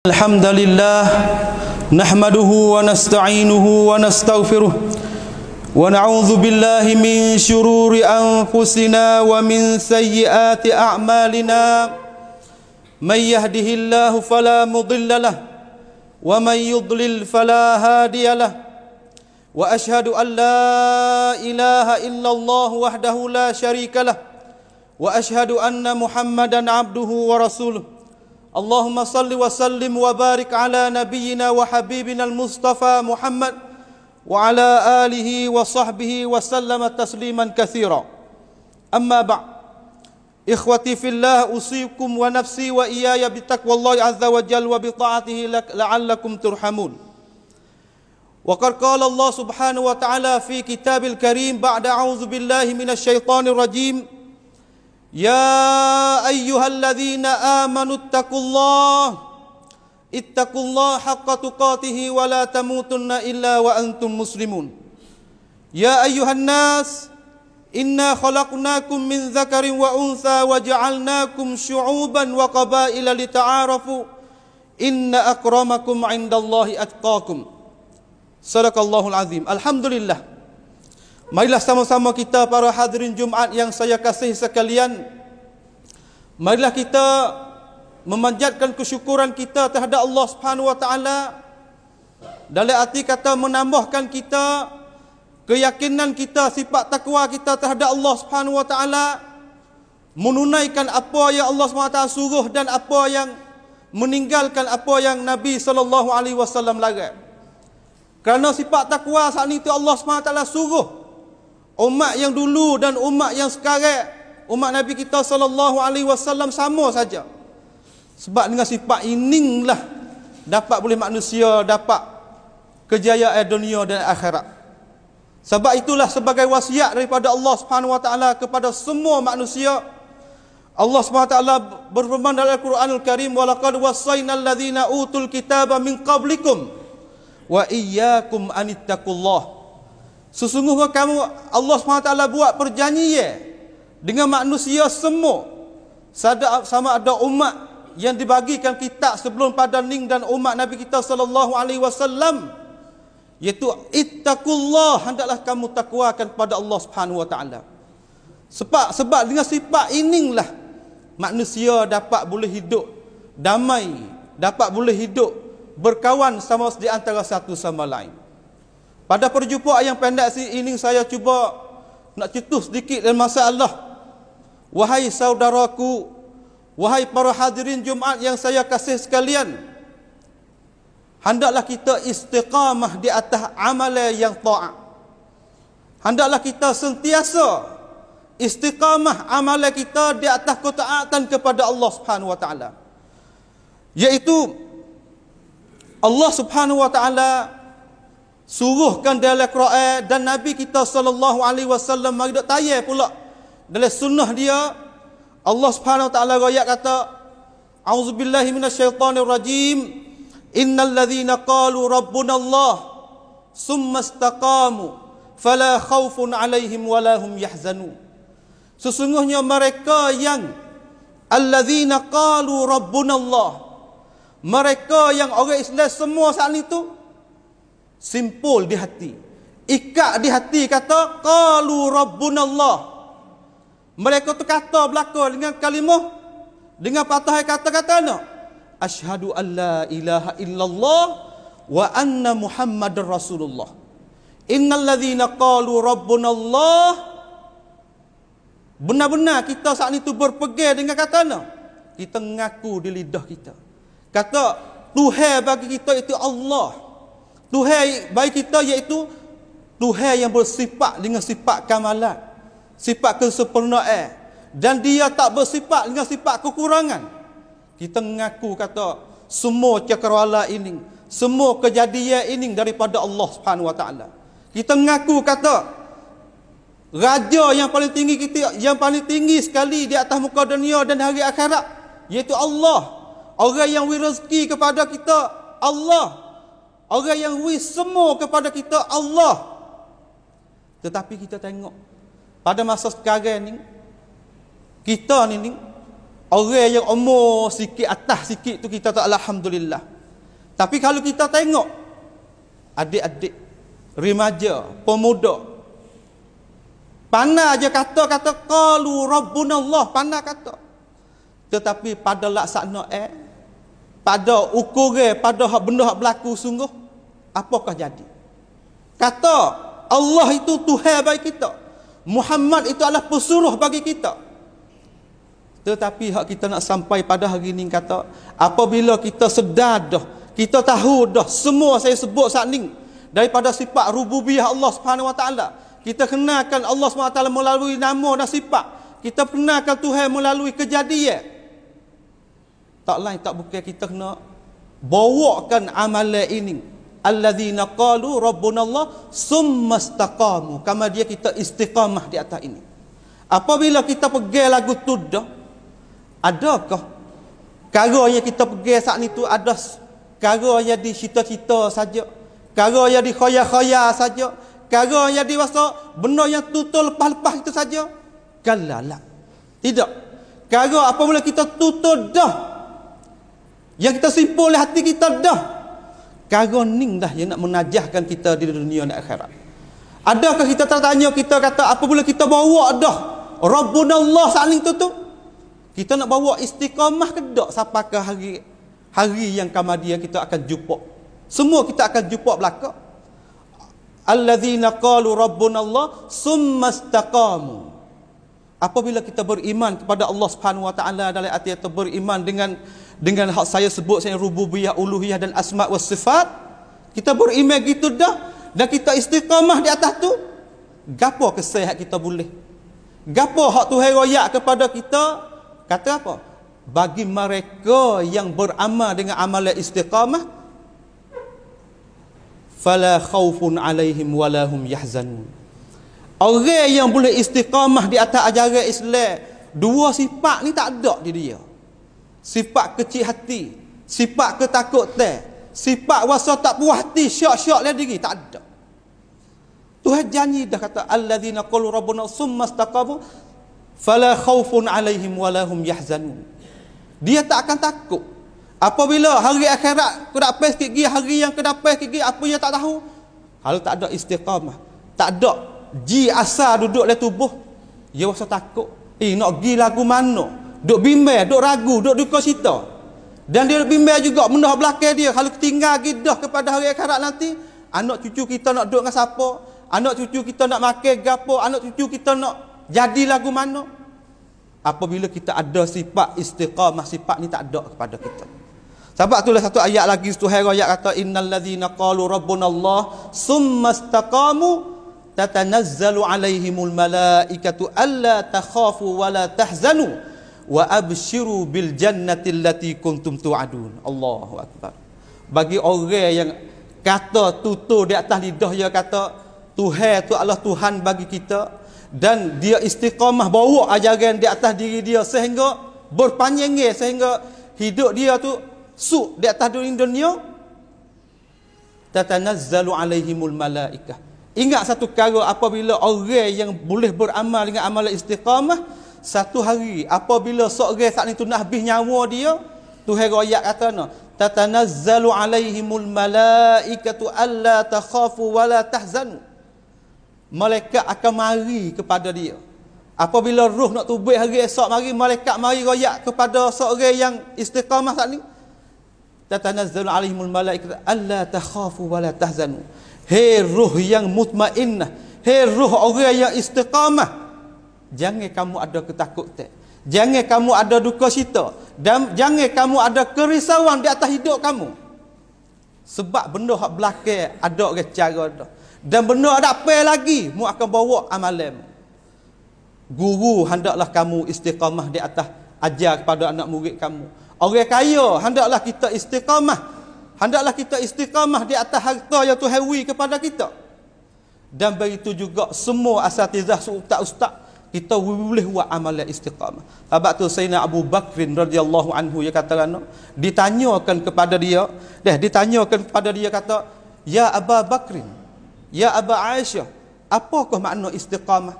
الحمد لله نحمده ونستعينه ونستغفره ونعوذ بالله من شرور أنفسنا ومن سيئات أعمالنا من يهده الله فلا مضل له ومن يضلل فلا هادي له وأشهد أن لا إله إلا الله وحده لا شريك له وأشهد أن محمدا عبده ورسوله اللهم صل وسلم وبارك على نبينا وحبيبنا المصطفى محمد وعلى آله وصحبه وسلم تسليما كثيرا أما بعد إخوتي في الله أوصيكم ونفسي وإياي بتقوى الله عز وجل وبطاعته لعلكم ترحمون وقد قال الله سبحانه وتعالى في كتاب الكريم بعد أعوذ بالله من الشيطان الرجيم يا أيها الذين آمنوا اتقوا الله حق تقاته ولا تموتن إلا وأنتم مسلمون يا أيها الناس إنا خلقناكم من ذكر وأنثى وجعلناكم شعوبا وقبائل لتعارفوا إن أكرمكم عند الله أتقاكم صدق الله العظيم. Alhamdulillah. Marilah sama-sama kita para hadirin Jumaat yang saya kasih sekalian, marilah kita memanjatkan kesyukuran kita terhadap Allah Subhanahu wa taala. Dalam arti kata menambahkan kita keyakinan kita, sifat takwa kita terhadap Allah Subhanahu wa taala, menunaikan apa yang Allah Subhanahu wa taala suruh dan apa yang meninggalkan apa yang Nabi sallallahu alaihi wasallam larang. Kerana sifat takwa saat ini itu Allah Subhanahu wa taala suruh umat yang dulu dan umat yang sekarang, umat Nabi kita sallallahu alaihi wasallam sama saja. Sebab dengan sifat inilah dapat boleh manusia dapat kejayaan dunia dan akhirat. Sebab itulah sebagai wasiat daripada Allah Subhanahu wa taala kepada semua manusia, Allah Subhanahu wa taala berfirman dalam Al-Quranul Karim, "Wa laqad wassaynal ladzina utul kitaba min qablikum wa iyyakum anittaqullah." Sesungguhnya kamu, Allah SWT buat perjanjian dengan manusia semua, sama ada umat yang dibagikan kitab sebelum pada ning dan umat Nabi kita sallallahu alaihi wasallam, iaitu ittaqullah, hendaklah kamu takwakan kepada Allah Subhanahu wa taala. Sebab dengan sifat inilah manusia dapat boleh hidup damai, dapat boleh hidup berkawan sama di antara satu sama lain. Pada perjumpaan yang pendek ini saya cuba nak cetus sedikit dalam masalah. Wahai saudaraku, wahai para hadirin Jumaat yang saya kasih sekalian, hendaklah kita istiqamah di atas amalan yang taat. Hendaklah kita sentiasa istiqamah amalan kita di atas ketaatan kepada Allah Subhanahu wa taala. Iaitu Allah Subhanahu wa taala suruhkan dalam Quran dan Nabi kita sallallahu alaihi wasallam mari dak tayar pula dalam sunnah dia. Allah Subhanahu wa taala ayat kata, "A'udzubillahi minasyaitonir rajim. Innal ladzina qalu rabbuna Allah tsumma istaqamu fala khaufun 'alaihim wala hum yahzanun." Sesungguhnya mereka yang alladzina qalu rabbuna Allah, mereka yang orang Islam semua saat itu simpul di hati, ikat di hati, kata qalu rabbunallah. Mereka tu kata belaka dengan kalimah, dengan patah kata-kata nak asyhadu an la ilaha illallah wa anna muhammadar rasulullah. Innal ladzina qalu rabbunallah, benar-benar kita saat itu berpegang dengan kata nak, kita mengaku di lidah kita, kata Tuhan bagi kita itu Allah. Tuhan bagi kita iaitu Tuhan yang bersifat dengan sifat kamalat, sifat kesempurnaan, dan dia tak bersifat dengan sifat kekurangan. Kita mengaku kata semua cakrawala ini, semua kejadian ini daripada Allah Subhanahu wa taala. Kita mengaku kata raja yang paling tinggi kita, yang paling tinggi sekali di atas muka dunia dan hari akhirat, iaitu Allah. Orang yang beri rezeki kepada kita Allah. Orang yang beri semua kepada kita Allah. Tetapi kita tengok pada masa sekarang ni, kita ni Orang yang umur sikit atas sikit tu kita tak alhamdulillah. Tapi kalau kita tengok adik-adik, remaja, pemuda, pandai aja kata-kata qalu rabbunallah, pandai kata. Tetapi pada laksana pada ukuran, pada benda hak berlaku sungguh, apakah jadi? Kata Allah itu Tuhan bagi kita, Muhammad itu adalah pesuruh bagi kita. Tetapi hak kita nak sampai pada hari ini kata, apabila kita sedar dah, kita tahu dah semua saya sebut saat ni daripada sifat rububiyah Allah Subhanahu Wa Taala. Kita kenalkan Allah Subhanahu Wa Taala melalui nama dan sifat. Kita kenalkan Tuhan melalui kejadian. Tak lain tak bukan kita kena bawakan amalan ini. Alladzina qalu rabbunallah summa istaqamu. Kama dia kita istiqamah di atas ini. Apabila kita pegang lagu tu dah, adakah perkara yang kita pegang saat ni tu ada perkara yang di cita-cita saja, perkara yang di khayal-khayal saja, perkara yang di rasa benda yang tutul lepas-lepas itu saja? Kalalah. Tidak. Perkara apabila kita tutul dah, yang kita simpul oleh hati kita dah, perkara ni dah yang nak menajahkan kita di dunia dan akhirat. Adakah kita tertanya, kita kata apabila kita bawa dah Rabbunallah saat ni tu, kita nak bawa istiqamah ke tak sampai ke hari yang kemudian kita akan jumpa. Semua kita akan jumpa belaka. Alladzina qalu rabbunallah summa istaqamu. Apabila kita beriman kepada Allah Subhanahu Wa Taala dalam arti atau beriman dengan hak saya sebut, saya rububiyah, uluhiyah dan asma wa sifat, kita beriman gitu dah dan kita istiqamah di atas tu, gapo kesih hak kita boleh? Gapo hak Tuhan royak kepada kita? Kata apa? Bagi mereka yang beramal dengan amalan istiqamah, fala khaufun alaihim wala hum yahzanun. Orang yang boleh istiqamah di atas ajaran Islam, dua sifat ni tak ada di dia. Sifat kecil hati, sifat ketakutan, sifat rasa tak puas hati, syak-syak dalam diri, tak ada. Tuhan janji dah kata alladzina qalu rabbuna summa istaqamu fala khaufun alaihim wala hum yahzanun. Dia tak akan takut. Apabila hari akhirat kedapai sikit gigi, hari yang kedapai sikit gigi, apa yang tak tahu? Kalau tak ada istiqamah, tak ada ji asal duduk dalam tubuh, dia rasa takut. Nak pergi lagu mana? Duk bimbang, duk ragu, duk duka cita. Dan dia bimbang juga benda belakang dia. Kalau tinggal gidah kepada hari akhirat nanti, anak cucu kita nak duduk dengan siapa? Anak cucu kita nak makan gapo? Anak cucu kita nak jadi lagu mana? Apabila kita ada sifat istiqamah, sifat ni tak ada kepada kita. Sebab itulah satu ayat lagi Tuhan ayat kata innal ladzina qalu rabbunallah summa istaqamu tatanazzalu alaihimul malaikatu alla takhafu wa la tahzanu wa abshiru bil jannati allati kuntum tu'adun. Allahu akbar. Bagi orang yang kata tutur di atas lidah dia kata Tuhan tu adalah Tuhan bagi kita, dan dia istiqamah bawa ajaran di atas diri dia sehingga berpanjangnya, sehingga hidup dia tu suk di atas dunia, tatanazzalu alaihimul malaikah. Ingat satu perkara, apabila orang yang boleh beramal dengan amalan istiqamah, satu hari apabila seorang saat itu nak habis nyawa dia, Tuhan royak kata tatanazzalu alaihimul malaikatu alla takhafu wa la tahzanu. Malaikat akan mari kepada dia. Apabila roh nak tubuh hari esok mari, malaikat mari royak kepada seorang yang istiqamah saat ni. Tatanazzalu alaihimul malaikatu alla takhafu wa la tahzanu. Hei ruh yang mutmainnah, hei ruh orang yang istiqamah, jangan kamu ada ketakutan, jangan kamu ada duka cita, dan jangan kamu ada kerisauan di atas hidup kamu. Sebab benda hak belakang ada orang cara dah. Dan benda ada apa lagi mu akan bawa amalan. Guru hendaklah kamu istiqamah di atas ajar kepada anak murid kamu. Orang kaya hendaklah kita istiqamah. Hendaklah kita istiqamah di atas harta yang Tuhan beri kepada kita. Dan begitu juga semua asatizah ustaz-ustaz, kita boleh buat amalan istiqamah. Sebab tu Sayyidina Abu Bakrin radhiyallahu anhu dia kata, ditanyakan kepada dia, kata, ya Aba Bakrin, ya Aba Aisyah, apakah makna istiqamah?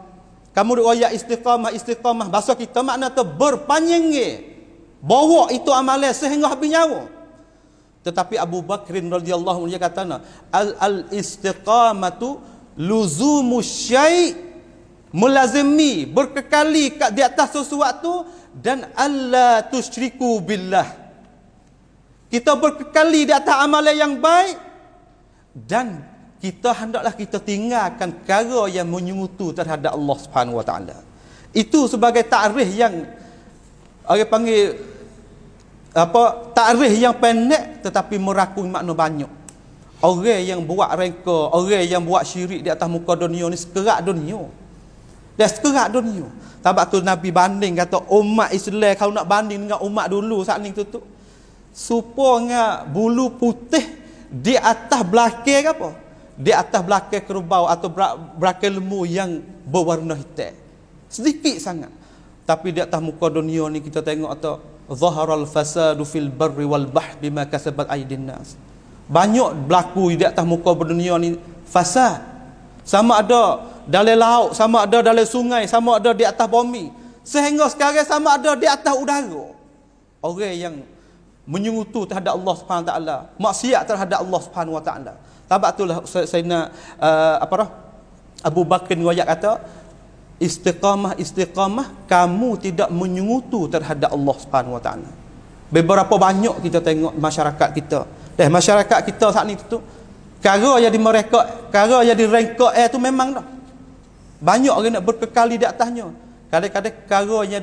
Kamu riwayat istiqamah, bahasa kita makna tu berpanjangnya, Bawa itu amalan sehingga habis nyawa. Tetapi Abu Bakrin radhiyallahu anhu dia kata al-istiqamatu luzumu syai' melazimi berkekali di atas sesuatu dan alla tusyriku billah. Kita berkekali di atas amalan yang baik dan kita hendaklah kita tinggalkan perkara yang menyekutu terhadap Allah Subhanahu wa taala. Itu sebagai takrif yang orang panggil takrif yang pendek tetapi merakui makna banyak. Orang yang buat reka, orang yang buat syirik di atas muka dunia ni sekerak dunia. Dia sekerak dunia. Sebab tu Nabi banding kata umat Islam kalau nak banding dengan umat dulu saat ni tu supaya bulu putih di atas belakang apa? Di atas belakang kerbau atau belakang lembu yang berwarna hitam. Sedikit sangat. Tapi di atas muka dunia ni kita tengok atau zaharal fasadu fil barri wal bahr bima kasabat aydin nas. Banyak berlaku di atas muka dunia ni fasad. Sama ada dalam laut, sama ada dalam sungai, sama ada di atas bumi. Sehingga sekarang sama ada di atas udara. Orang yang menyekutu terhadap Allah Subhanahu wa taala, maksiat terhadap Allah Subhanahu wa taala. Sebab itulah Sayyidina Abu Bakar riwayat kata istiqamah kamu tidak menyekutu terhadap Allah Subhanahu wa taala. Beberapa banyak kita tengok masyarakat kita. Masyarakat kita saat ni tu cara yang direngkak tu memang dah. Banyak orang nak berkekali di atasnya. Kadang-kadang cara yang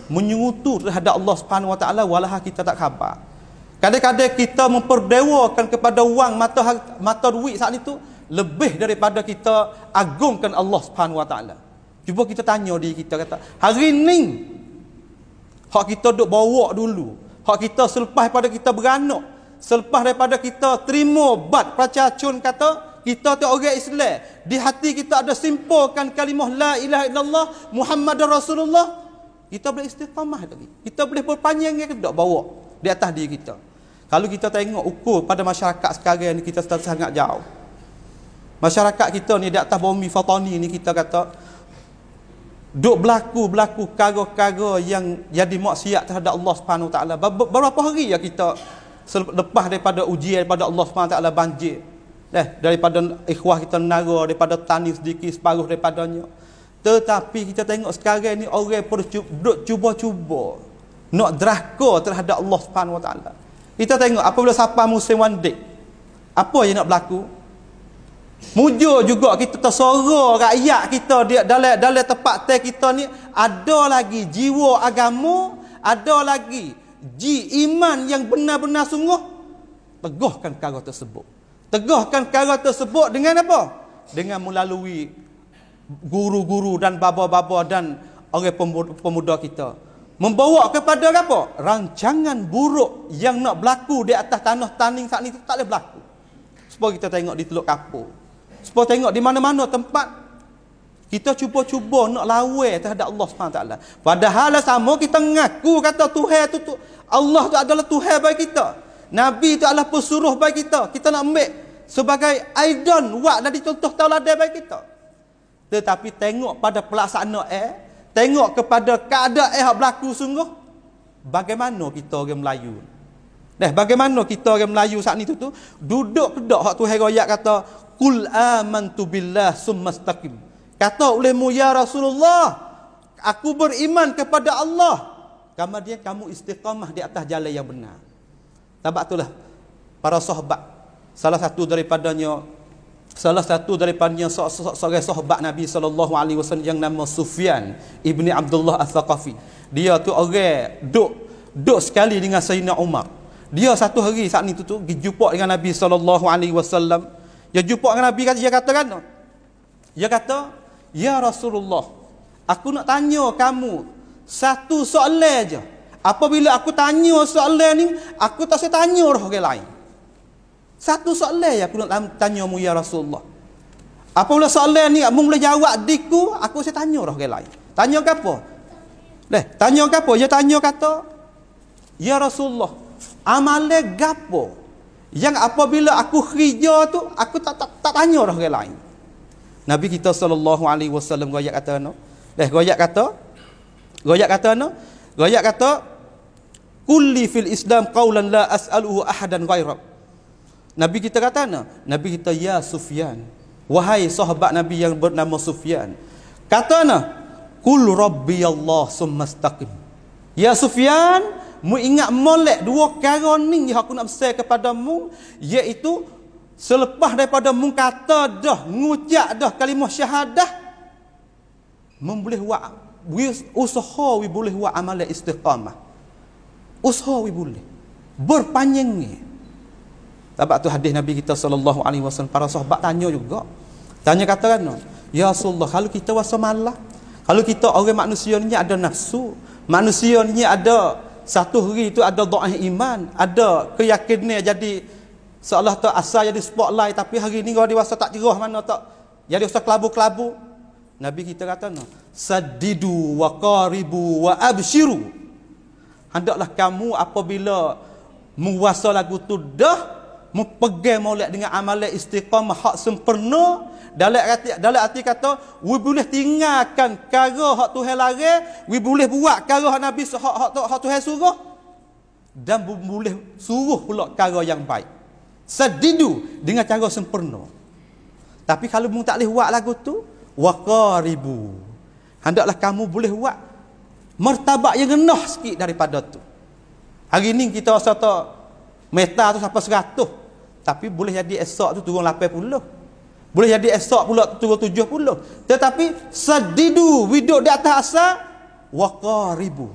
menyekutu terhadap Allah Subhanahu wa taala walaha kita tak khabar. Kadang-kadang kita memperdewakan kepada wang mata duit saat itu lebih daripada kita agungkan Allah Subhanahu wa taala. Cuba kita tanya diri kita kata, hari ni hak kita duk bawa dulu, hak kita selepas daripada kita beranak, selepas daripada kita terima bat pracacun kata kita tu orang Islam, di hati kita ada simpulkan kalimah la ilaha illallah Muhammadur Rasulullah, kita boleh istiqamah lagi. Kita boleh berpanjang ke tak bawa di atas diri kita. Kalau kita tengok ukur pada masyarakat sekarang ni kita sangat jauh. Masyarakat kita ni di atas bumi fatani ni kita kata duk berlaku perkara-perkara yang jadi maksiat terhadap Allah Subhanahu wa taala. Berapa hari ya kita lepas daripada ujian daripada Allah Subhanahu wa taala banjir. Daripada ikhwah kita nara, daripada tani sedikit separuh daripadanya. Tetapi kita tengok sekarang ni orang duk cuba-cuba nak derhaka terhadap Allah Subhanahu wa taala. Kita tengok apabila sampai musim wandik, apa yang nak berlaku? Mujur juga kita tersorok rakyat kita dalam tempat kita ni ada lagi jiwa agama, ada lagi iman yang benar-benar sungguh. Tegahkan perkara tersebut. Tegahkan perkara tersebut dengan apa? Dengan melalui guru-guru dan baba-baba dan orang pemuda kita. Membawa kepada apa? Rancangan buruk yang nak berlaku di atas tanah taning saat ni tak boleh berlaku. Supaya kita tengok di Teluk Kapur. Supaya tengok di mana-mana tempat kita cuba-cuba nak lawan terhadap Allah SWT. Padahal sama kita mengaku kata Tuhan tu Allah tu adalah Tuhan bagi kita. Nabi tu adalah pesuruh bagi kita. Kita nak ambil sebagai idol wak dan dicontoh tauladan bagi kita. Tetapi tengok pada pelaksanaan, tengok kepada keadaan yang berlaku sungguh, bagaimana kita orang Melayu. Bagaimana kita orang Melayu saat ni tu duduk kedak hak Tuhan royak kata qul amantu billah summastaqim. Kata olehmu ya Rasulullah, aku beriman kepada Allah. Kemudian kamu istiqamah di atas jalan yang benar. Sebab itulah para sahabat, salah satu daripadanya seorang sahabat Nabi SAW yang nama Sufyan ibni Abdullah Al-Thaqafi. Dia tu orang duk sekali dengan Sayyidina Umar. Dia satu hari saat ni tu pergi jumpa dengan Nabi SAW. Dia jumpa dengan Nabi, dia kata kan, dia kata, ya Rasulullah, aku nak tanya kamu satu soalan je. Apabila aku tanya soalan ni, aku tak saya tanya orang lain. Satu soalan yang aku nak tanya mu ya Rasulullah. Apabila soalan ni mu boleh jawab diku, aku saya tanya orang lain. Tanya ke apa? Tanya ke apa? Dia tanya kata, ya Rasulullah, amalan gapo yang apabila aku kerja tu aku tak tanya orang lain. Nabi kita sallallahu alaihi wasallam royak kata no. Royak kata kulli fil Islam qawlan la as'aluhu ahadan ghairak. Nabi kita kata na, Nabi kita ya Sufyan, wahai sahabat Nabi yang bernama Sufyan, kata na, kul rabbi Allah summa istaqim. Ya Sufyan, mu ingat molek dua perkara ni yang aku nak pesan kepadamu, iaitu selepas daripada mu kata dah, ngucap dah kalimah syahadah, memboleh buat usaha we boleh buat amalan istiqamah. Usaha we boleh berpanjang. Sebab tu hadis Nabi kita sallallahu alaihi wasallam, para sahabat tanya juga. Tanya katakan, ya Rasulullah, kalau kita wasa malah, kalau kita orang manusia ni ada nafsu, manusia ni ada satu hari itu ada dhaif iman, ada keyakinan jadi seolah tak asal jadi spotlight, tapi hari ni kalau dewasa tak cerah mana tak jadi usah kelabu-kelabu. Nabi kita kata saddidu wa qaribu wa abshiru. Hendaklah kamu apabila menguasa lagu tu dah mempegang molek dengan amalan istiqamah hak sempurna, dalam arti kata we boleh tinggalkan perkara hak Tuhan larang, we boleh buat perkara hak Nabi hak Tuhan suruh, dan boleh suruh pula perkara yang baik. Sadidu dengan cara sempurna. Tapi kalau mu tak boleh buat lagu tu, waqaribu, hendaklah kamu boleh buat martabat yang rendah sikit daripada tu. Hari ni kita rasa tak meta tu sampai 100, tapi boleh jadi esok tu turun 80. Boleh jadi esok pula turun 70. Tetapi sadidu, hidup di atas asal, waqaribu.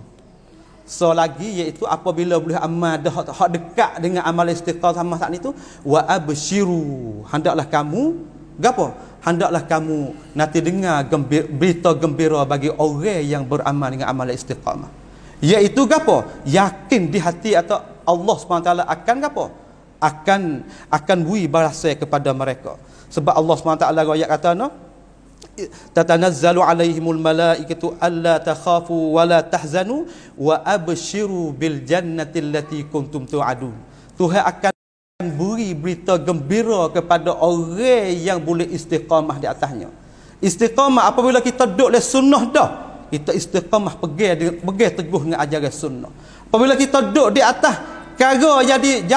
So lagi iaitu apabila boleh amal dah hak dekat dengan amal istiqamah sama saat itu, wa abshiru, hendaklah kamu gapo? Hendaklah kamu nanti dengar berita gembira bagi orang yang beramal dengan amal istiqamah. Iaitu gapo? Yakin di hati atau Allah SWT akan gapo? Akan beri balasan kepada mereka. Sebab Allah SWT ayat kata tatanazzalu alaihimul malaikatu alla takhafu wa la tahzanu wa abshiru bil jannati allati kuntum tu'adun. Tuhan akan beri berita gembira kepada orang yang boleh istiqamah di atasnya. Istiqamah apabila kita duduk le sunnah dah, kita istiqamah pegang teguh dengan ajaran sunnah. Apabila kita duduk di atas perkara jadi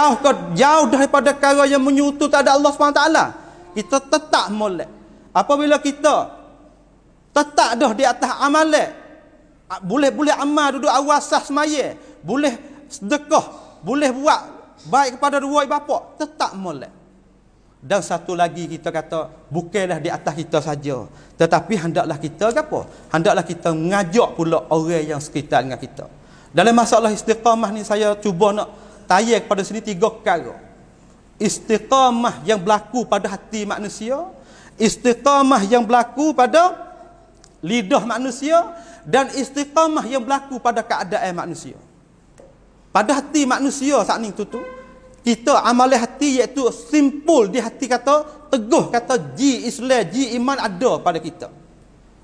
jauh daripada perkara yang menyutu tak ada Allah SWT, kita tetap molek. Apabila kita tetap dah di atas amalan, boleh amal duduk awasah semaya, boleh sedekah, boleh buat baik kepada dua ibu bapa, tetap molek. Dan satu lagi kita kata, bukanlah di atas kita saja, tetapi hendaklah kita apa? Hendaklah kita mengajak pula orang yang sekitar dengan kita. Dalam masalah istiqamah ni saya cuba nak tayar kepada sini 3 perkara. Istiqamah yang berlaku pada hati manusia, istiqamah yang berlaku pada lidah manusia, dan istiqamah yang berlaku pada keadaan manusia. Pada hati manusia saat ni tu kita amalan hati iaitu simpul di hati kata teguh kata ji Islam, ji iman ada pada kita.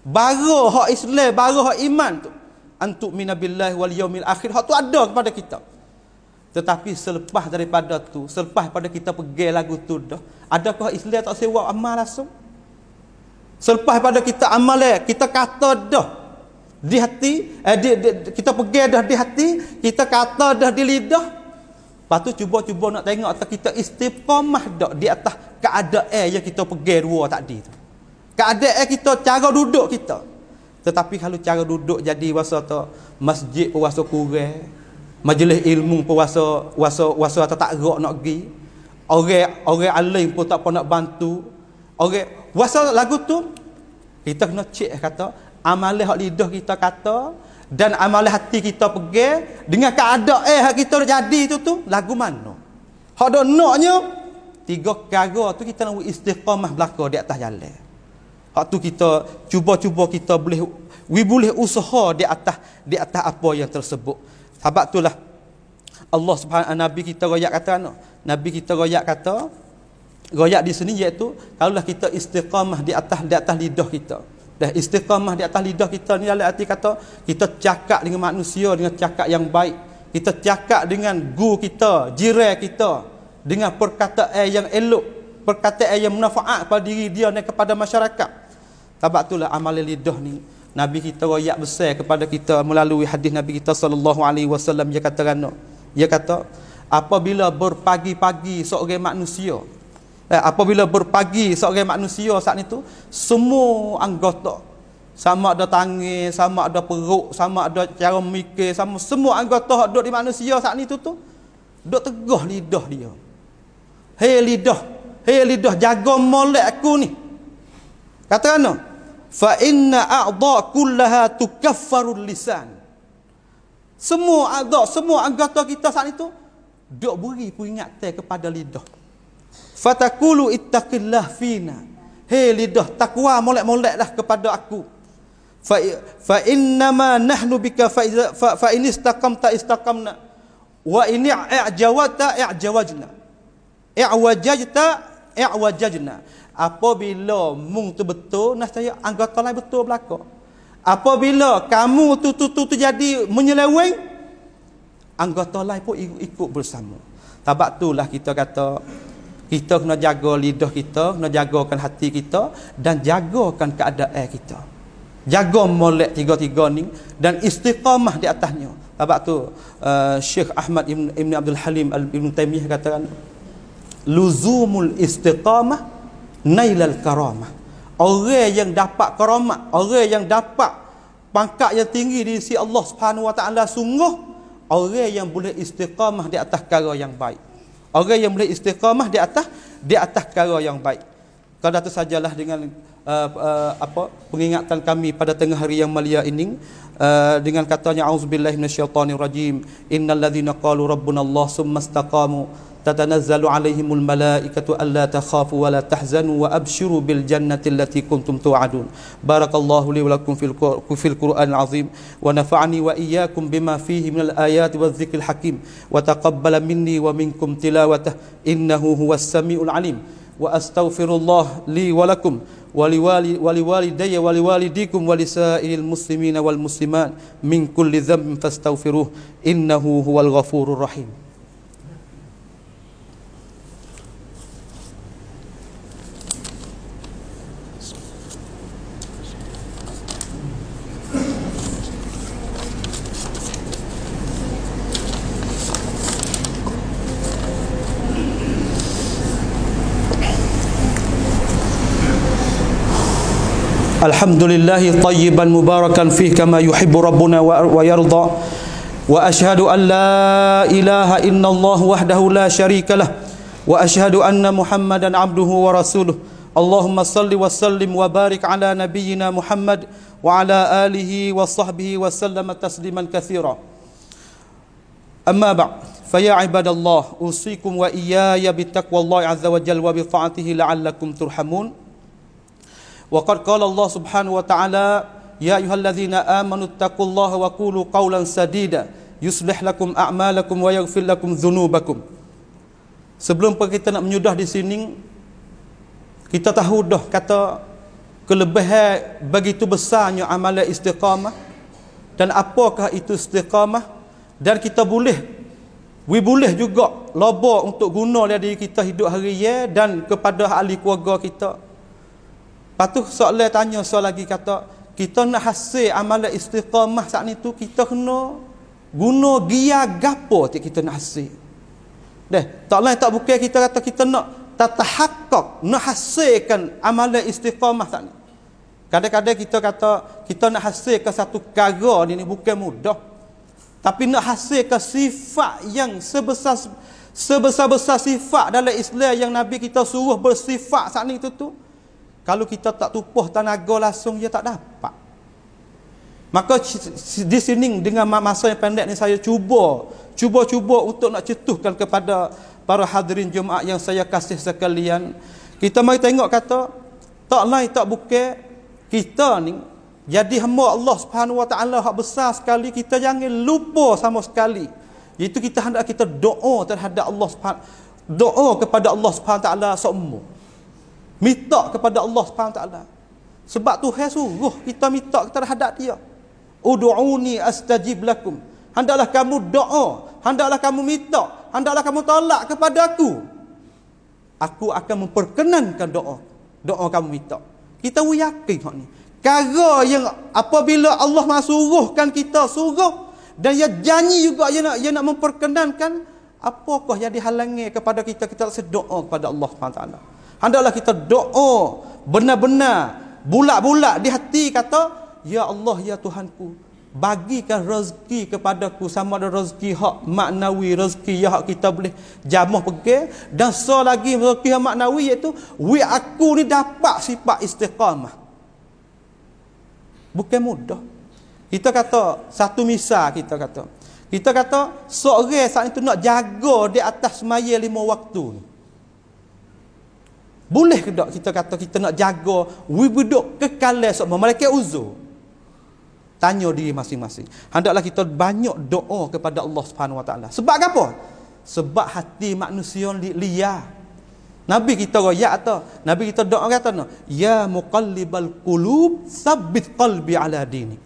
Baru hak Islam, baru hak iman tu, antuk minabillahi wal yaumil akhir, hak tu ada kepada kita. Tetapi selepas daripada tu, selepas pada kita pergi lagu tu dah, adakah Islam tak sewa amal langsung? Selepas pada kita amalan, kita kata dah di hati, kita pergi dah di hati, kita kata dah di lidah. Lepas tu cuba nak tengok atas kita istiqamah dak di atas keadaan yang kita pergi dua tadi tu. Keadaan kita, cara duduk kita. Tetapi kalau cara duduk jadi wasa tu masjid puasa kurang, majlis ilmu puasa atau tak gerak nak pergi, orang alim pun tak apa nak bantu, orang wasa lagu tu kita kena cek kata amalan hak lidah kita kata dan amalan hati kita pergi dengan keadaan hak kita jadi tu lagu mana. Hak dak naknya 3 perkara tu kita nak istiqamah belaka di atas jalan. Hak tu kita cuba kita boleh usaha di atas apa yang tersebut. Sebab itulah Allah Subhanahu Nabi kita royak kata royak di sini iaitu kalaulah kita istiqamah di atas lidah kita. Dah istiqamah di atas lidah kita ni dalam arti kata kita cakap dengan manusia dengan cakap yang baik. Kita cakap dengan guru kita, jiran kita dengan perkataan yang elok, perkataan yang bermanfaat pada diri dia dan kepada masyarakat. Sebab itulah amalan lidah ni Nabi kita royak besar kepada kita melalui hadis Nabi kita sallallahu alaihi wasallam. Dia kata apabila berpagi-pagi seorang manusia, apabila berpagi seorang manusia saat itu, semua anggota, sama ada tangan, sama ada perut, sama ada cara mikir, semua anggota duduk di manusia saat itu tu duk tegah lidah dia. Hei lidah, jaga molek aku ni. Kata kan? Fa inna a'dha kullaha tukaffarul lisan. Semua anggota kita saat itu duk beri peringatan kepada lidah. Fatakulu ittaqillah fina. Hei lidah, takwa molek-moleklah kepada aku. Fa innama nahnu bika fa in istaqamta istaqamna wa in i'jawata i'jawajna. I'wajajna. Apabila mung tu betul, nascaya anggota lain betul belaka. Apabila kamu tu jadi menyeleweng, anggota lain pun ikut bersama. Sebab itulah kita kata kita kena jaga lidah kita, kena jagakan hati kita dan jagakan keadaan kita. Jaga molek tiga-tiga ni dan istiqamah di atasnya. Sebab tu Syekh Ahmad Ibn Abdul Halim Ibn Taimiyah katakan luzumul istiqamah nailal karamah. Orang yang dapat karamat, orang yang dapat pangkat yang tinggi di sisi Allah Subhanahu wa taala sungguh orang yang boleh istiqamah di atas perkara yang baik. Orang yang boleh istiqamah di atas perkara yang baik. Kada tu sajalah dengan pengingatan kami pada tengah hari yang mulia ini dengan katanya auzubillahi minasyaitonir rajim innal ladzina qalu rabbuna Allah summa istaqamu tatanazzalu alaihimul malaikatu alla takhafu wa la tahzanu wa abshiru bil jannati allati kuntum tu'adun. Barakallahu li wa lakum fil Qur'anil azim wa nafa'ani wa iyyakum bima fihi minal ayati wadh-dhikril hakim wa taqabbala minni wa minkum tilawatah innahu huwas samiul alim. Wa astaghfirullah li wa lakum wa liwalidayya wa liwalidikum wa lisairil muslimina wal muslimat min kulli dhanbin fastaghfiruh innahu huwal ghafurur rahim. Alhamdulillahi tayyiban mubarakan fih kama yuhibbu rabbuna wa yarda wa ashhadu an la ilaha illallah wahdahu la syarikalah wa ashhadu anna Muhammadan abduhu wa rasuluh. Allahumma salli wa sallim wa barik ala nabiyyina Muhammad wa ala alihi wa sahbihi wa sallama tasliman katsira. Amma ba'd, fa ya ibadallah usikum wa iyaya bittaqwallahi azza wa jalla wa bi ta'atihi la'allakum turhamun. Wa qad qala Allah subhanahu wa ta'ala ya ayyuhalladzina amanu taqullaha wa qulu qawlan sadida yuslih lakum a'malakum wa yaghfir lakum dzunubakum. Sebelum kita nak menyudah di sini, kita tahu dah kata kelebihan begitu besarnya amalan istiqamah dan apakah itu istiqamah, dan kita boleh juga loba untuk guna dari kita hidup harian dan kepada ahli keluarga kita. Lepas tu soalan tanya soal lagi kata kita nak hasil amalan istiqamah saat ni tu kita kena guna gia gapo kita nak hasil. Tak lain tak bukan kita kata kita nak tatahaqqaq, nak hasilkan amalan istiqamah saat ni. Kadang-kadang kita kata kita nak hasilkan satu perkara ni bukan mudah. Tapi nak hasilkan sifat yang sebesar-besar sifat dalam Islam yang Nabi kita suruh bersifat saat ni tu kalau kita tak tupuh tenaga langsung dia tak dapat. Maka di sini dengan masa yang pendek ni saya cuba untuk nak cetuhkan kepada para hadirin Jumaat yang saya kasih sekalian. Kita mari tengok kata tak lain tak bukan kita ni jadi hamba Allah Subhanahu wa taala hak besar sekali, kita jangan lupa sama sekali. Iaitu kita hendak kita doa terhadap Allah Subhanahu, doa kepada Allah Subhanahu wa taala semua. Minta kepada Allah Subhanahu wa taala. Sebab Tuhan suruh kita minta terhadap dia. Ud'uni astajib lakum. Hendaklah kamu doa, hendaklah kamu minta, hendaklah kamu tolak kepada aku. Aku akan memperkenankan doa kamu minta. Kita yakin hak ni. perkara yang apabila Allah suruhkan kita suruh, dan ia janji juga ia nak memperkenankan, apakah yang dihalangi kepada kita berdoa kepada Allah SWT. Hendaklah kita doa benar-benar bulat-bulat di hati, kata, ya Allah, ya Tuhanku, bagikan rezeki kepadaku, sama ada rezeki hak maknawi, rezeki yang hak kita boleh jamah pergi, dan lagi rezeki hak maknawi, iaitu aku ni dapat sifat istiqamah. Bukan mudah. Kita kata satu misal, kita kata seorang saat itu nak jaga di atas semaya 5 waktu ni, boleh ke tak kita kata kita nak jaga wibuduk kekalan sok malaikat uzur? Tanya diri masing-masing. Hendaklah kita banyak doa kepada Allah Subhanahu Wa Taala. Sebab apa? Sebab hati manusia liar. Nabi kita royak atau Nabi kita doa kata, ya muqallibal qulub tsabbit qalbi ala dinik.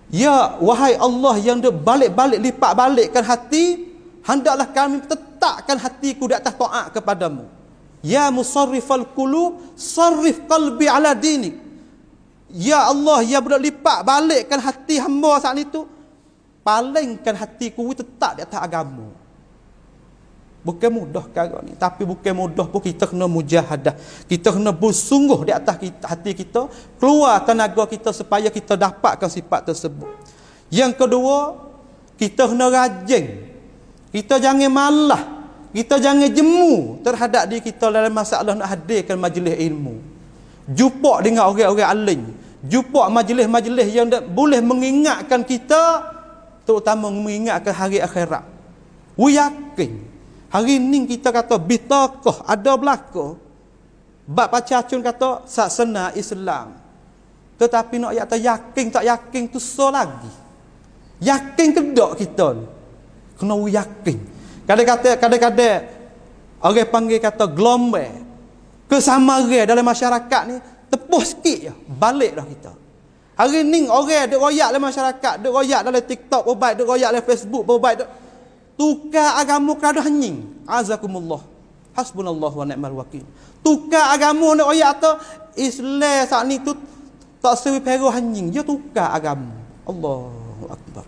Ya wahai Allah yang balik-balik lipat balikkan hati, hendaklah kami tetapkan hatiku di atas taat kepadamu. Ya musarrifal qulub sarrif qalbi ala dinik. Ya Allah yang lipat balikkan hati hamba saat itu, palingkan hatiku tetap di atas agama. Bukan mudah perkara ni, tapi bukan mudah pun kita kena mujahadah. Kita kena bersungguh di atas hati kita, keluar tenaga kita supaya kita dapatkan sifat tersebut. Yang kedua, kita kena rajin. Kita jangan malah, kita jangan jemu terhadap diri kita dalam masalah nak hadirkan majlis ilmu. Jumpa dengan orang-orang alim, jumpa majlis-majlis yang boleh mengingatkan kita, terutama mengingatkan hari akhirat. We yakin hari ni kita kata bitaqah ada belaka. Bab pacacun kata saksana Islam. Tetapi nak kata yakin tak yakin tu so lagi. Yakin ke tak kita ni? Kena yakin. Kadang-kadang orang panggil kata gelombang kesamaran dalam masyarakat ni tepuh sikit je, balik dah kita. Hari ni orang duk royak dalam masyarakat, duk royak dalam TikTok berbaik, duk royak dalam Facebook berbaik, tukar agama kerana hanying. Azakumullah. Hasbunallah wa ni'mal wakil. Tukar agama nak royak atau Islam saat ni tu tak sewi peroh hanying, dia tukar agama. Allahu akbar.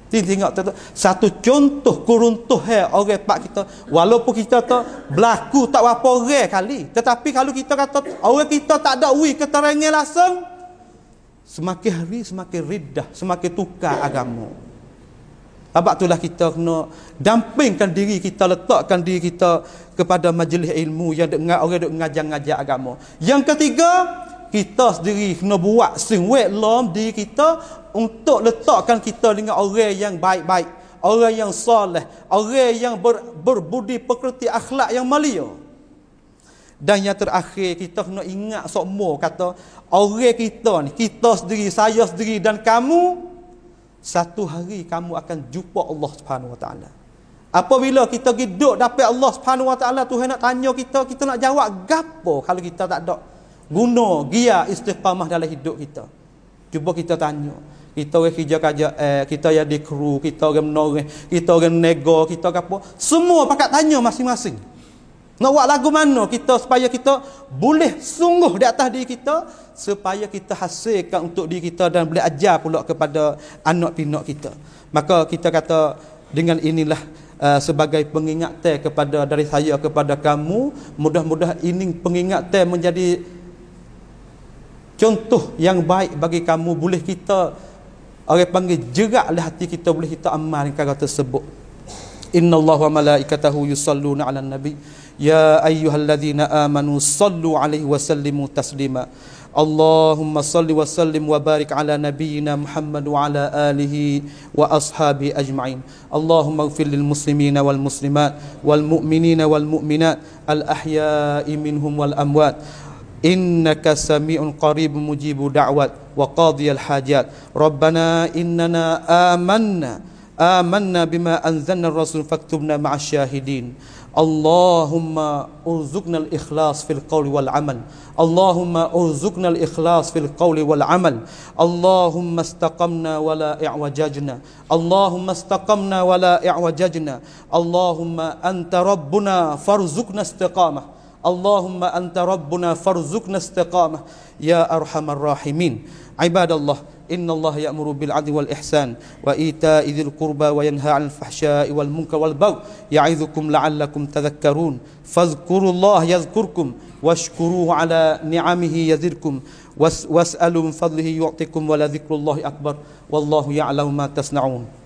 Tengok satu contoh keruntuh orang pak kita, walaupun kita tu berlaku tak berapa orang kali, tetapi kalau kita kata orang kita tak ada keterangan langsung, semakin hari semakin riddah, semakin tukar agama. Sebab itulah kita kena dampingkan diri kita, letakkan diri kita kepada majlis ilmu yang orang duk ngajar-ngajar agama. Yang ketiga, kita sendiri kena buat singwek lom diri kita untuk letakkan kita dengan orang yang baik-baik, orang yang soleh, orang yang berbudi pekerti akhlak yang mulia. Dan yang terakhir, kita kena ingat semua kata orang kita ni, kita sendiri, saya sendiri dan kamu, satu hari kamu akan jumpa Allah Subhanahu Wa Taala. Apabila kita hidup dapat Allah Subhanahu Wa Taala, Tuhan nak tanya kita nak jawab gapo kalau kita tak ada guna gia istiqamah dalam hidup kita. Cuba kita tanya. Kita orang kerja kita yang di kru, kita orang menoreh, kita orang nego, kita apa, semua pakat tanya masing-masing. Nak buat lagu mana kita supaya kita boleh sungguh di atas diri kita, supaya kita hasilkan untuk diri kita dan boleh ajar pula kepada anak pinak kita. Maka kita kata dengan inilah sebagai pengingatan kepada dari saya kepada kamu, mudah-mudahan ini pengingatan menjadi contoh yang baik bagi kamu, boleh kita orang panggil jeraklah hati kita, boleh kita amalkan perkara tersebut. Innallaha wa malaikatahu yusalluna 'alan nabi ya ayyuhalladzina amanu sallu 'alaihi wa sallimu taslima. Allahumma salli wa sallim wa barik ala nabiyyina Muhammad wa ala alihi wa ashabi ajma'in. Allahumma ighfir lil muslimina wal muslimat wal mu'minina wal mu'minat al ahya'i minhum wal amwat. Innaka sami'un qaribun mujibu da'wat wa qadiyal hajat. Rabbana innana amanna bima anzalna ar-rasul faktubna ma'asy syahidin. Allahumma urzuqna al-ikhlas fil qawli wal amal. Allahumma urzuqna al-ikhlas fil qawli wal amal. Allahumma istaqamna wa la i'wajajna. Allahumma istaqamna wa la i'wajajna. Allahumma anta rabbuna farzuqna istiqamah. Allahumma anta rabbuna farzuqna istiqamah ya arhamar rahimin. Ibadallah, innallaha ya'muru bil 'adli wal ihsan wa ita'i dzil qurba wa yanha 'anil fahsya'i wal munkari wal baghi ya'idzukum la'allakum tadhakkarun. Fadhkurullaha yadhkurkum washkuruhu 'ala ni'amihi yazidkum was'alu min fadlihi yu'tikum wa la dzikrullahi akbar wallahu ya'lamu ma tasna'un.